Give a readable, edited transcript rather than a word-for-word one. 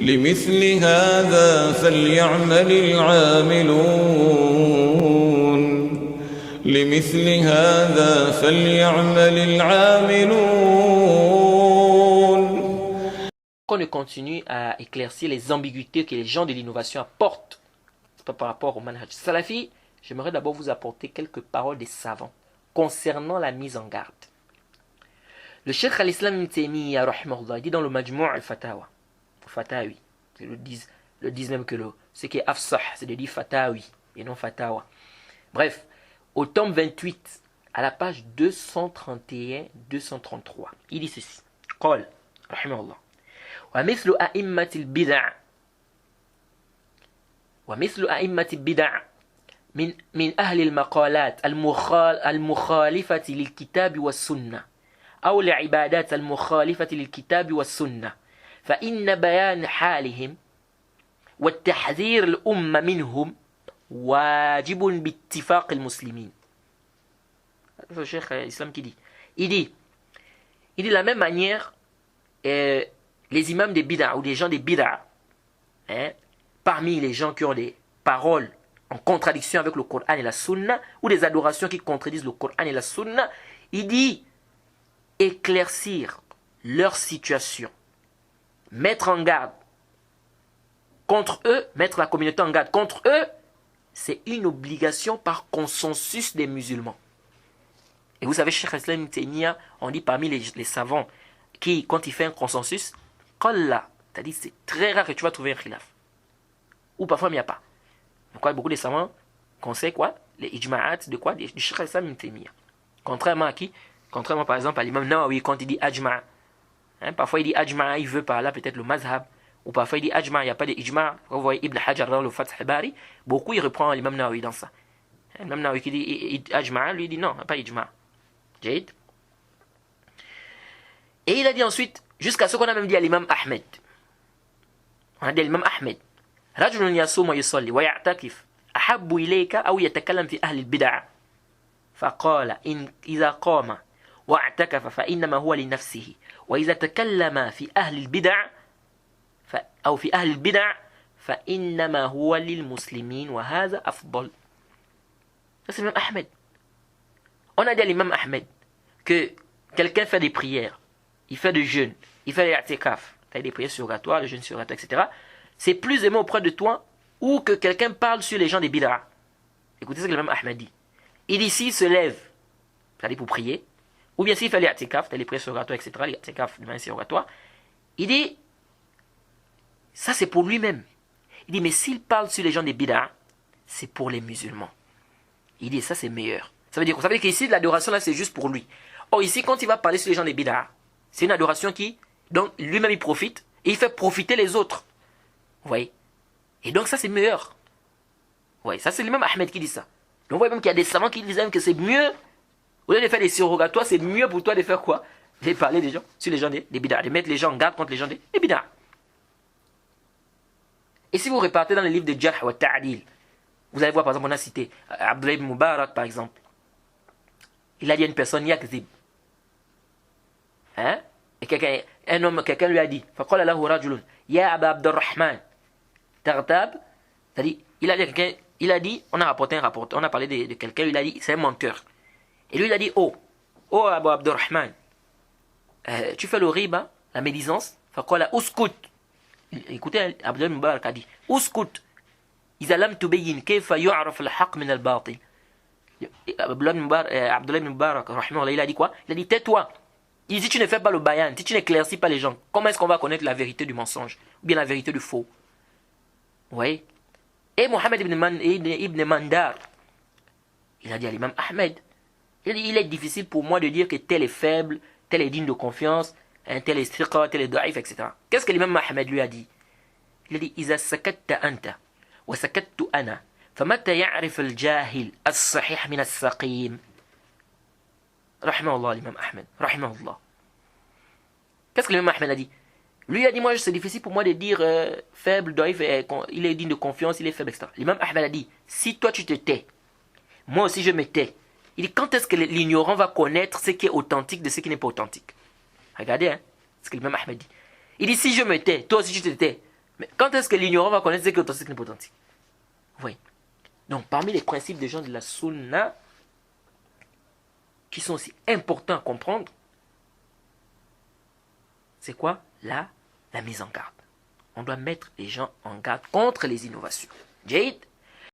لمثل هذا فليعمل العاملون لمثل هذا فليعمل العاملون. On continue à éclaircir les ambiguïtés que les gens de l'innovation apportent par rapport au manhaj salafi. J'aimerais d'abord vous apporter quelques paroles des savants concernant la mise en garde. Le Cheikh al-Islam Ibn Taymiyyah dit dans le Majmou' al-Fatawa, Fatawi, ils le disent même que ce qui est afsah, c'est de dire Fatawi et non Fatawa. Bref, au tome 28, à la page 231-233, il dit ceci. قال رحمه الله ومثل أئمة البدع من أهل المقالات المخالفة للكتاب والسنة أو العبادات المخالفة للكتاب والسنة فإن بيان حالهم والتحذير الأمة منهم واجب باتفاق المسلمين. C'est le Cheikh Islam qui dit. Il dit de la même manière, les imams des bid'a ou des gens des bid'a, parmi les gens qui ont des paroles en contradiction avec le Coran et la Sunna, ou des adorations qui contredisent le Coran et la Sunna, il dit éclaircir leur situation, mettre en garde contre eux, mettre la communauté en garde contre eux, c'est une obligation par consensus des musulmans. Et vous savez, Cheikh Islam Ibn Taymiyyah, on dit parmi les savants qui, quand il fait un consensus, qalla, c'est-à-dire c'est très rare que tu vas trouver un khilaf. Ou parfois il n'y a pas. Donc beaucoup de savants conseillent quoi? Les ijma'at de quoi? Du Cheikh Islam Ibn Taymiyyah. Contrairement à qui? Contrairement par exemple à l'imam Nawawi quand il dit ajma'. Parfois il dit ajma', il veut par là peut-être le mazhab. Ou parfois il dit ajma', il n'y a pas de ijma'. Quand vous voyez Ibn Hajar dans le Fath al-Bari, beaucoup il reprend l'imam Nawawi dans ça. L'imam Nawawi qui dit ajma', lui il dit non, pas ijma'. Jade. Et il a dit ensuite, jusqu'à ce qu'on a même dit à l'imam Ahmed. On a dit à l'imam Ahmed, رجل يصوم ويصلي ويعتكف أحب إليك أو يتكلم في أهل البدع فقال إذا قام واعتكف فإنما هو لنفسه وإذا تكلم في أهل البدع أو في أهل البدع فإنما هو للمسلمين وهذا أفضل. Ça c'est l'imam Ahmed. On a dit à l'imam Ahmed que quelqu'un fait des prières, il fait des jeûnes, il fait des i'tikaf, des prières surrogatoires, des jeûnes surrogatoires, etc. C'est plus aimé auprès de toi ou que quelqu'un parle sur les gens des bid'a. Écoutez ce que l'imam Ahmed dit. Il dit s'il se lève, c'est-à-dire pour prier, ou bien s'il fait les i'tikaf, les prières surrogatoires, etc., les i'tikaf de manière surrogatoire, il dit, ça c'est pour lui-même. Il dit, mais s'il parle sur les gens des bid'a, c'est pour les musulmans. Il dit, ça c'est meilleur. Ça veut dire qu'ici, l'adoration là, c'est juste pour lui. Or ici, quand il va parler sur les gens des bid'a, c'est une adoration qui, donc lui-même il profite, et il fait profiter les autres. Vous voyez? Et donc ça c'est meilleur. Vous voyez? Ça c'est le même Ahmed qui dit ça. Donc vous voyez même qu'il y a des savants qui disent même que c'est mieux, au lieu de faire des surrogatoires, c'est mieux pour toi de faire quoi? De parler des gens, sur les gens des bid'a, de mettre les gens en garde contre les gens des bid'a. Et si vous repartez dans les livres de Jarh wa Ta'dil, vous allez voir par exemple, on a cité Abdullah ibn Mubarak par exemple. Il a dit à une personne, yakzib. Hein? Et quelqu'un lui a dit, faqala lahu rajulun, ya Aba Abdurrahman, tartab, c'est-à-dire, il a dit, on a parlé de quelqu'un, il a dit, c'est un menteur. Et lui, il a dit, oh Abu Abdurrahman, tu fais le riba, la médisance, faqala uskut. Écoutez, Abdullah ibn Mubarak a dit, uskut, iza lam tubayyin kayfa yu'raf al-haq min al-batil. Abdullah ibn Mubarak, il a dit quoi? Il a dit, tais-toi. Il dit, si tu ne fais pas le bayan, si tu n'éclaircis pas les gens, comment est-ce qu'on va connaître la vérité du mensonge? Ou bien la vérité du faux? Vous voyez? Et Mohammed ibn Mandar, il a dit à l'imam Ahmed, il est difficile pour moi de dire que tel est faible, tel est digne de confiance, tel est striqa, tel est daif, etc. Qu'est-ce que l'imam Ahmed lui a dit? Il a dit, إذا سكت أنت وسكت أنا فمتى يعرف الجاهل الصحيح من السقيم. Rahimahullah, l'imam Ahmed. Rahimahullah. Qu'est-ce que l'imam Ahmed a dit? Lui a dit, moi, c'est difficile pour moi de dire faible, daif, il est digne de confiance, il est faible, etc. L'imam Ahmed a dit, si toi tu te tais, moi aussi je me tais. Il dit, quand est-ce que l'ignorant va connaître ce qui est authentique de ce qui n'est pas authentique? Regardez, ce que l'imam Ahmed dit. Il dit, si je me tais, toi aussi tu te tais. Mais quand est-ce que l'ignorant va connaître ce qui est authentique et n'est pas authentique? Vous voyez? Donc, parmi les principes des gens de la sunna, qui sont aussi importants à comprendre, c'est quoi? La mise en garde. On doit mettre les gens en garde contre les innovations. Jade